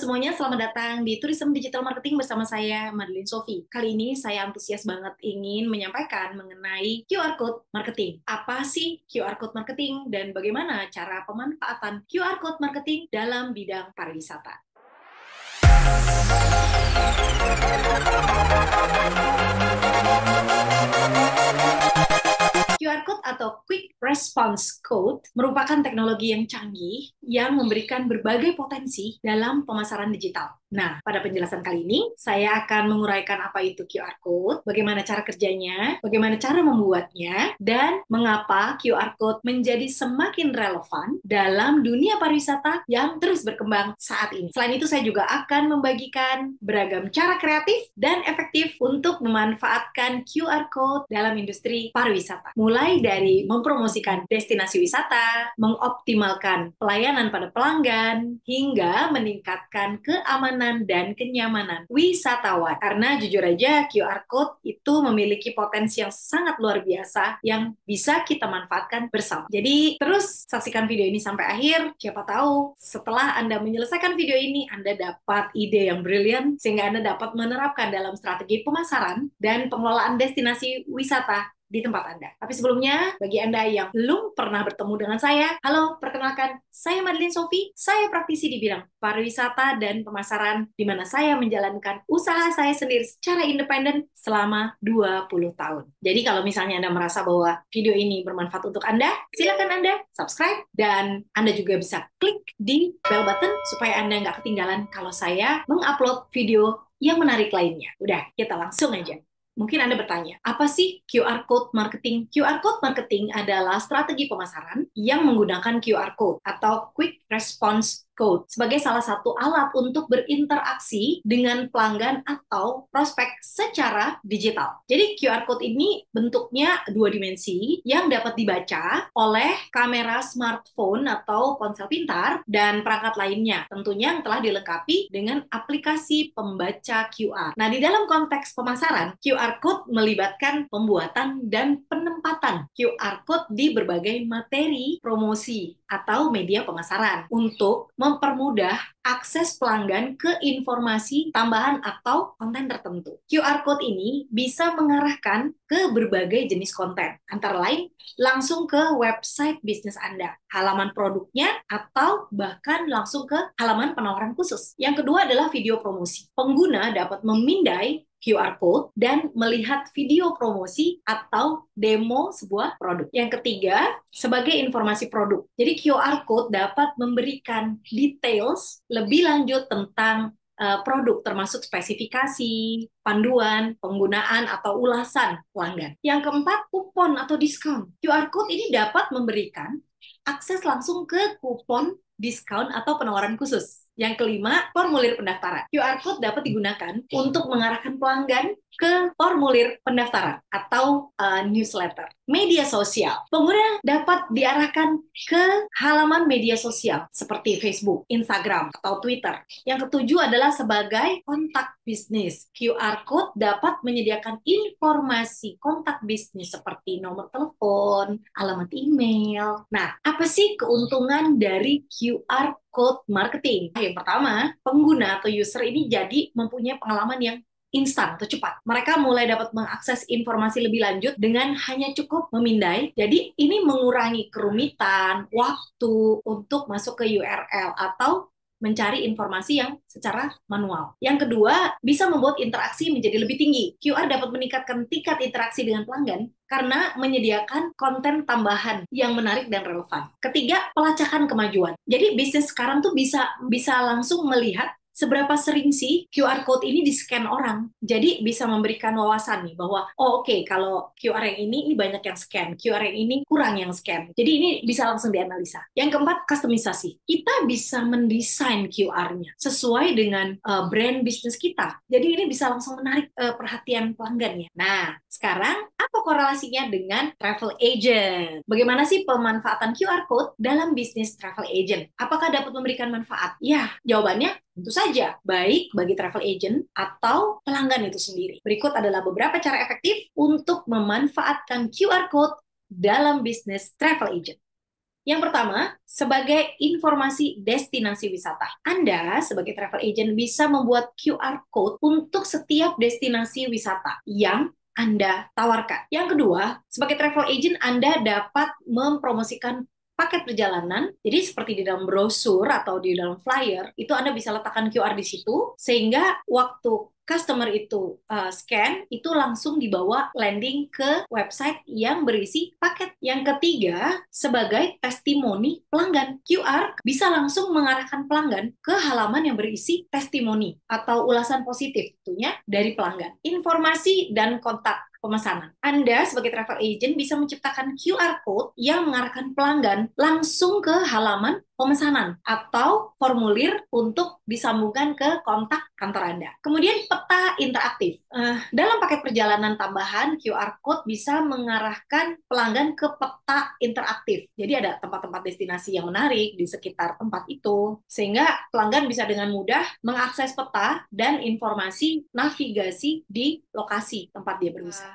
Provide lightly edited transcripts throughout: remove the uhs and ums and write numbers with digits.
semuanya, selamat datang di Tourism Digital Marketing bersama saya, Madeline Sophie. Kali ini saya antusias banget ingin menyampaikan mengenai QR Code Marketing. Apa sih QR Code Marketing dan bagaimana cara pemanfaatan QR Code Marketing dalam bidang pariwisata? QR Code atau Quick Response Code merupakan teknologi yang canggih yang memberikan berbagai potensi dalam pemasaran digital. Nah, pada penjelasan kali ini, saya akan menguraikan apa itu QR Code, bagaimana cara kerjanya, bagaimana cara membuatnya, dan mengapa QR Code menjadi semakin relevan dalam dunia pariwisata yang terus berkembang saat ini. Selain itu, saya juga akan membagikan beragam cara kreatif dan efektif untuk memanfaatkan QR Code dalam industri pariwisata. Mulai dari mempromosikan destinasi wisata, mengoptimalkan pelayanan pada pelanggan, hingga meningkatkan keamanan dan kenyamanan wisatawan. Karena jujur aja QR Code itu memiliki potensi yang sangat luar biasa yang bisa kita manfaatkan bersama. Jadi terus saksikan video ini sampai akhir. Siapa tahu setelah Anda menyelesaikan video ini, Anda dapat ide yang brilian sehingga Anda dapat menerapkan dalam strategi pemasaran dan pengelolaan destinasi wisata di tempat Anda. Tapi sebelumnya, bagi Anda yang belum pernah bertemu dengan saya, halo, perkenalkan, saya Madeline Sophie, saya praktisi di bidang pariwisata dan pemasaran, di mana saya menjalankan usaha saya sendiri secara independen selama 20 tahun. Jadi kalau misalnya Anda merasa bahwa video ini bermanfaat untuk Anda, silakan Anda subscribe, dan Anda juga bisa klik di bell button supaya Anda nggak ketinggalan kalau saya mengupload video yang menarik lainnya. Udah, kita langsung aja. Mungkin Anda bertanya, apa sih QR Code Marketing? QR Code Marketing adalah strategi pemasaran yang menggunakan QR Code atau Quick Response Code sebagai salah satu alat untuk berinteraksi dengan pelanggan atau prospek secara digital. Jadi QR Code ini bentuknya dua dimensi yang dapat dibaca oleh kamera smartphone atau ponsel pintar dan perangkat lainnya, tentunya yang telah dilengkapi dengan aplikasi pembaca QR. Nah, di dalam konteks pemasaran, QR Code melibatkan pembuatan dan penempatan QR Code di berbagai materi promosi atau media pemasaran untuk mempermudah akses pelanggan ke informasi tambahan atau konten tertentu. QR Code ini bisa mengarahkan ke berbagai jenis konten, antara lain langsung ke website bisnis Anda, halaman produknya, atau bahkan langsung ke halaman penawaran khusus. Yang kedua adalah video promosi. Pengguna dapat memindai QR Code dan melihat video promosi atau demo sebuah produk. Yang ketiga, sebagai informasi produk. Jadi QR Code dapat memberikan details lebih lanjut tentang produk, termasuk spesifikasi, panduan, penggunaan, atau ulasan pelanggan. Yang keempat, kupon atau diskon. QR Code ini dapat memberikan akses langsung ke kupon diskon atau penawaran khusus. Yang kelima, formulir pendaftaran. QR Code dapat digunakan untuk mengarahkan pelanggan ke formulir pendaftaran atau newsletter. Media sosial. Pengguna dapat diarahkan ke halaman media sosial seperti Facebook, Instagram, atau Twitter. Yang ketujuh adalah sebagai kontak bisnis. QR Code dapat menyediakan informasi kontak bisnis seperti nomor telepon, alamat email. Nah, apa sih keuntungan dari QR Code Marketing? Yang pertama, pengguna atau user ini jadi mempunyai pengalaman yang instan atau cepat. Mereka mulai dapat mengakses informasi lebih lanjut dengan hanya cukup memindai. Jadi ini mengurangi kerumitan, waktu untuk masuk ke URL atau mencari informasi yang secara manual. Yang kedua, bisa membuat interaksi menjadi lebih tinggi. QR dapat meningkatkan tingkat interaksi dengan pelanggan karena menyediakan konten tambahan yang menarik dan relevan. Ketiga, pelacakan kemajuan. Jadi bisnis sekarang tuh bisa langsung melihat seberapa sering sih QR code ini di-scan orang. Jadi bisa memberikan wawasan nih bahwa, oh oke, kalau QR yang ini banyak yang scan, QR yang ini kurang yang scan. Jadi ini bisa langsung dianalisa. Yang keempat, kustomisasi. Kita bisa mendesain QR-nya sesuai dengan brand bisnis kita. Jadi ini bisa langsung menarik perhatian pelanggannya. Nah, sekarang apa korelasinya dengan travel agent? Bagaimana sih pemanfaatan QR code dalam bisnis travel agent? Apakah dapat memberikan manfaat? Ya, jawabannya tentu saja, baik bagi travel agent atau pelanggan itu sendiri. Berikut adalah beberapa cara efektif untuk memanfaatkan QR Code dalam bisnis travel agent. Yang pertama, sebagai informasi destinasi wisata. Anda sebagai travel agent bisa membuat QR code untuk setiap destinasi wisata yang Anda tawarkan. Yang kedua, sebagai travel agent Anda dapat mempromosikan paket perjalanan. Jadi seperti di dalam brosur atau di dalam flyer, itu Anda bisa letakkan QR di situ sehingga waktu customer itu scan, itu langsung dibawa landing ke website yang berisi paket. Yang ketiga, sebagai testimoni pelanggan. QR bisa langsung mengarahkan pelanggan ke halaman yang berisi testimoni atau ulasan positif tentunya dari pelanggan. Informasi dan kontak pemesanan. Anda sebagai travel agent bisa menciptakan QR code yang mengarahkan pelanggan langsung ke halaman pemesanan atau formulir untuk disambungkan ke kontak kantor Anda. Kemudian peta interaktif. Dalam paket perjalanan tambahan, QR code bisa mengarahkan pelanggan ke peta interaktif. Jadi ada tempat-tempat destinasi yang menarik di sekitar tempat itu, sehingga pelanggan bisa dengan mudah mengakses peta dan informasi navigasi di lokasi tempat dia berwisata.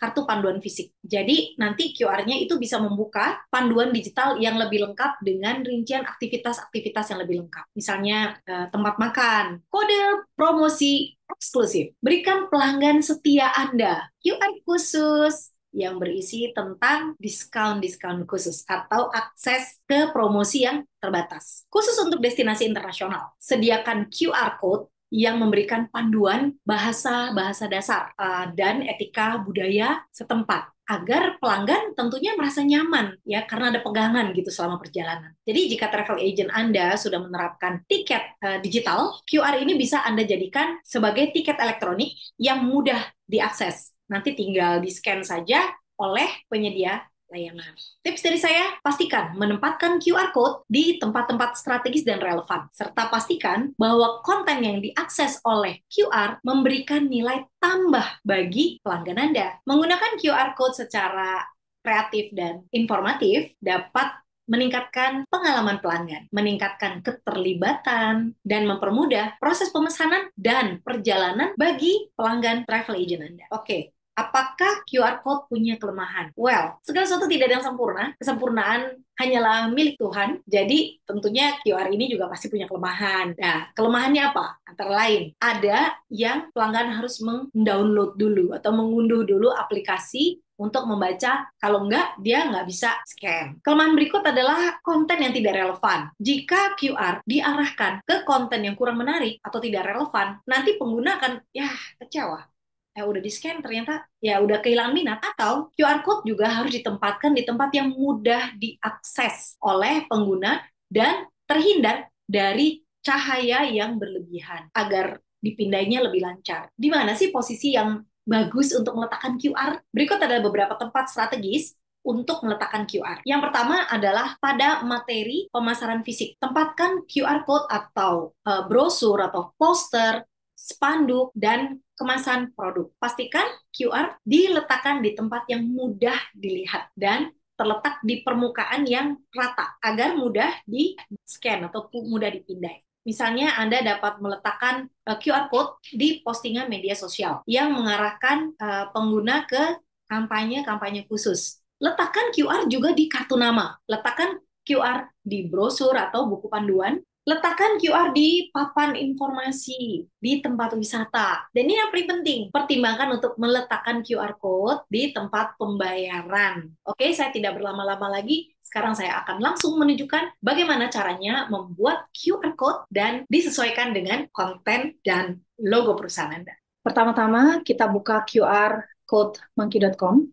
Kartu panduan fisik. Jadi nanti QR-nya itu bisa membuka panduan digital yang lebih lengkap dengan rincian aktivitas-aktivitas yang lebih lengkap. Misalnya tempat makan, kode promosi eksklusif. Berikan pelanggan setia Anda QR khusus yang berisi tentang diskon-diskon khusus atau akses ke promosi yang terbatas. Khusus untuk destinasi internasional, sediakan QR code yang memberikan panduan bahasa-bahasa dasar dan etika budaya setempat agar pelanggan tentunya merasa nyaman ya karena ada pegangan gitu selama perjalanan. Jadi jika travel agent Anda sudah menerapkan tiket digital, QR ini bisa Anda jadikan sebagai tiket elektronik yang mudah diakses. Nanti tinggal di-scan saja oleh penyedia layanan. Tips dari saya, pastikan menempatkan QR Code di tempat-tempat strategis dan relevan, serta pastikan bahwa konten yang diakses oleh QR memberikan nilai tambah bagi pelanggan Anda. Menggunakan QR Code secara kreatif dan informatif dapat meningkatkan pengalaman pelanggan, meningkatkan keterlibatan, dan mempermudah proses pemesanan dan perjalanan bagi pelanggan travel agent Anda. Oke, apakah QR Code punya kelemahan? Well, segala sesuatu tidak ada yang sempurna. Kesempurnaan hanyalah milik Tuhan. Jadi tentunya QR ini juga pasti punya kelemahan. Nah, kelemahannya apa? Antara lain, ada yang pelanggan harus mendownload dulu atau mengunduh dulu aplikasi untuk membaca, kalau enggak, dia nggak bisa scan. Kelemahan berikut adalah konten yang tidak relevan. Jika QR diarahkan ke konten yang kurang menarik atau tidak relevan, nanti pengguna akan, ya, kecewa. Udah di-scan ternyata ya udah kehilangan minat. Atau QR code juga harus ditempatkan di tempat yang mudah diakses oleh pengguna dan terhindar dari cahaya yang berlebihan agar dipindainya lebih lancar. Di mana sih posisi yang bagus untuk meletakkan QR? Berikut adalah beberapa tempat strategis untuk meletakkan QR. Yang pertama adalah pada materi pemasaran fisik. Tempatkan QR code atau brosur atau poster, spanduk, dan kemasan produk. Pastikan QR diletakkan di tempat yang mudah dilihat dan terletak di permukaan yang rata agar mudah di-scan atau mudah dipindai. Misalnya Anda dapat meletakkan QR code di postingan media sosial yang mengarahkan pengguna ke kampanye-kampanye khusus. Letakkan QR juga di kartu nama. Letakkan QR di brosur atau buku panduan. Letakkan QR di papan informasi di tempat wisata. Dan ini yang paling penting, pertimbangkan untuk meletakkan QR code di tempat pembayaran. Oke, saya tidak berlama-lama lagi. Sekarang saya akan langsung menunjukkan bagaimana caranya membuat QR code dan disesuaikan dengan konten dan logo perusahaan Anda. Pertama-tama kita buka QR code monkey.com.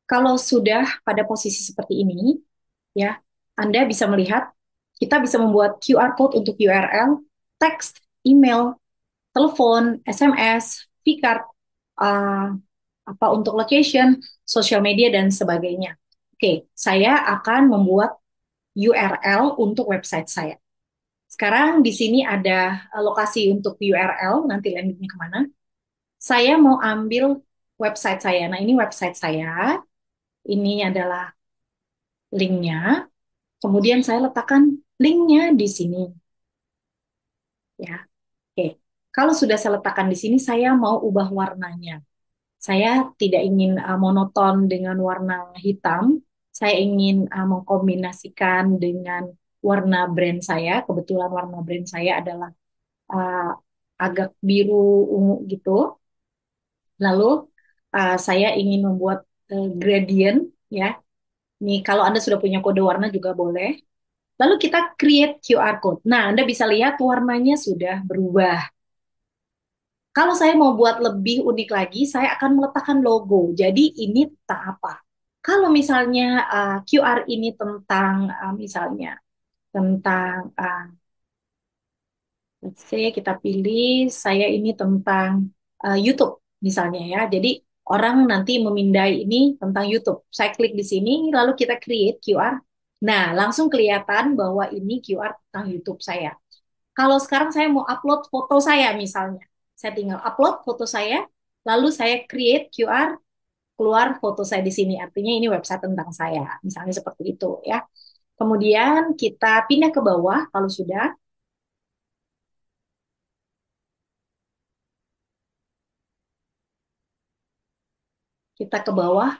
Kalau sudah pada posisi seperti ini, ya, Anda bisa melihat kita bisa membuat QR code untuk URL, teks, email, telepon, SMS, vCard, apa untuk location, social media, dan sebagainya. Oke, saya akan membuat URL untuk website saya. Sekarang di sini ada lokasi untuk URL, nanti landingnya kemana. Saya mau ambil website saya. Nah, ini website saya. Ini adalah linknya. Kemudian saya letakkan linknya di sini. Ya, oke. Kalau sudah saya letakkan di sini, saya mau ubah warnanya. Saya tidak ingin monoton dengan warna hitam. saya ingin mengkombinasikan dengan warna brand saya. Kebetulan warna brand saya adalah uh, agak biru ungu gitu. Lalu saya ingin membuat gradient ya. Nih kalau Anda sudah punya kode warna juga boleh. Lalu kita create QR code. Nah, Anda bisa lihat warnanya sudah berubah. Kalau saya mau buat lebih unik lagi, saya akan meletakkan logo. Jadi ini tentang apa? Kalau misalnya QR ini tentang misalnya tentang let's say kita pilih saya ini tentang YouTube misalnya ya. Jadi orang nanti memindai ini tentang YouTube. Saya klik di sini lalu kita create QR. Nah, langsung kelihatan bahwa ini QR tentang YouTube saya. Kalau sekarang saya mau upload foto saya misalnya, saya tinggal upload foto saya, lalu saya create QR, keluar foto saya di sini. Artinya ini website tentang saya, misalnya seperti itu ya. Kemudian kita pindah ke bawah kalau sudah, kita ke bawah,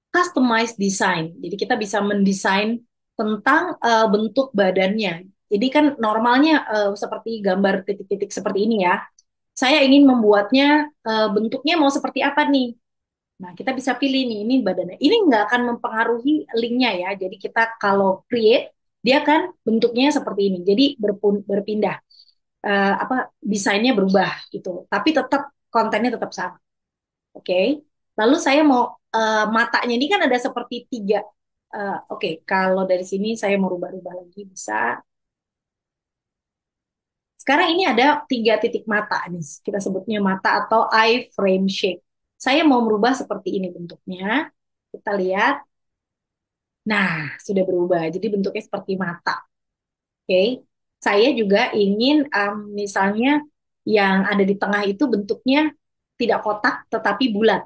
customize design. Jadi kita bisa mendesain tentang bentuk badannya. Jadi kan normalnya seperti gambar titik-titik seperti ini ya. Saya ingin membuatnya bentuknya mau seperti apa nih? Nah, kita bisa pilih nih, ini badannya. Ini nggak akan mempengaruhi linknya ya. Jadi kita kalau create, dia kan bentuknya seperti ini. Jadi berpindah, apa desainnya berubah gitu. Tapi tetap kontennya tetap sama. Oke. Lalu saya mau matanya ini kan ada seperti tiga. Oke, kalau dari sini saya mau rubah-rubah lagi bisa. Sekarang ini ada tiga titik mata nih. Kita sebutnya mata atau eye frame shape. Saya mau merubah seperti ini bentuknya. Kita lihat. Nah, sudah berubah. Jadi bentuknya seperti mata. Oke. Saya juga ingin misalnya yang ada di tengah itu bentuknya tidak kotak tetapi bulat.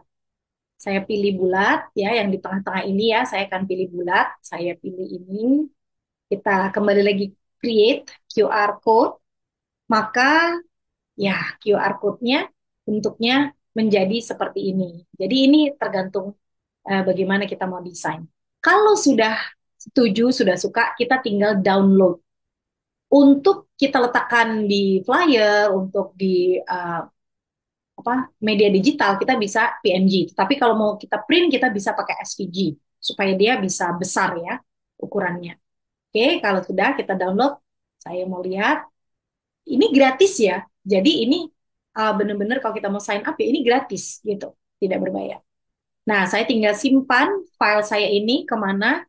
Saya pilih bulat ya, yang di tengah-tengah ini ya, saya akan pilih bulat. Saya pilih ini. Kita kembali lagi create QR code. Maka ya QR code-nya bentuknya menjadi seperti ini. Jadi ini tergantung bagaimana kita mau desain. Kalau sudah setuju, sudah suka, kita tinggal download. Untuk kita letakkan di flyer, untuk di apa media digital, kita bisa PNG. Tapi kalau mau kita print, kita bisa pakai SVG supaya dia bisa besar ya ukurannya. Oke, kalau sudah kita download, saya mau lihat. Ini gratis ya. Jadi ini benar-benar kalau kita mau sign up ya ini gratis gitu, tidak berbayar. Nah, saya tinggal simpan file saya ini kemana.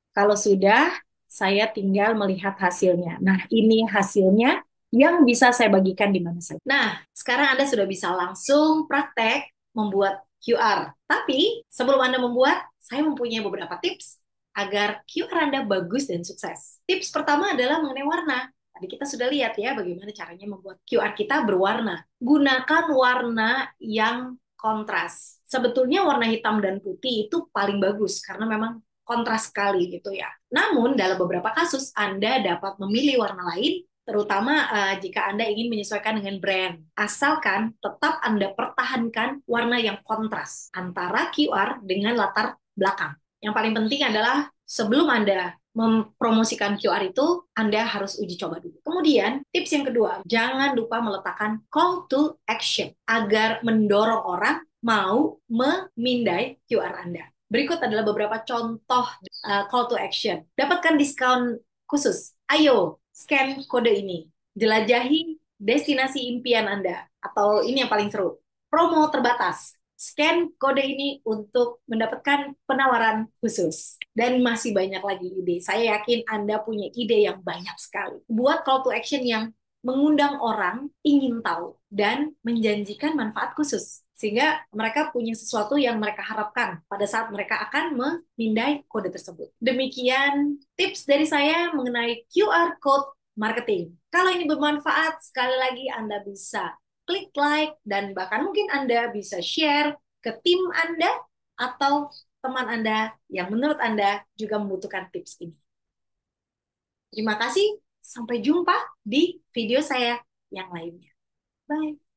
Kalau sudah, saya tinggal melihat hasilnya. Nah, ini hasilnya yang bisa saya bagikan di mana saja. Nah, sekarang Anda sudah bisa langsung praktek membuat QR. Tapi sebelum Anda membuat, saya mempunyai beberapa tips agar QR Anda bagus dan sukses. Tips pertama adalah mengenai warna. Tadi kita sudah lihat ya bagaimana caranya membuat QR kita berwarna. Gunakan warna yang kontras. Sebetulnya warna hitam dan putih itu paling bagus karena memang kontras sekali gitu ya. Namun dalam beberapa kasus Anda dapat memilih warna lain, terutama jika Anda ingin menyesuaikan dengan brand. Asalkan tetap Anda pertahankan warna yang kontras antara QR dengan latar belakang. Yang paling penting adalah sebelum Anda mempromosikan QR itu, Anda harus uji coba dulu. Kemudian, tips yang kedua, jangan lupa meletakkan call to action agar mendorong orang mau memindai QR Anda. Berikut adalah beberapa contoh call to action. Dapatkan diskon khusus. Ayo, scan kode ini. Jelajahi destinasi impian Anda. Atau ini yang paling seru. Promo terbatas. Scan kode ini untuk mendapatkan penawaran khusus. Dan masih banyak lagi ide. Saya yakin Anda punya ide yang banyak sekali. Buat call to action yang mengundang orang ingin tahu dan menjanjikan manfaat khusus. Sehingga mereka punya sesuatu yang mereka harapkan pada saat mereka akan memindai kode tersebut. Demikian tips dari saya mengenai QR Code Marketing. Kalau ini bermanfaat, sekali lagi Anda bisa klik like dan bahkan mungkin Anda bisa share ke tim Anda atau teman Anda yang menurut Anda juga membutuhkan tips ini. Terima kasih, sampai jumpa di video saya yang lainnya. Bye.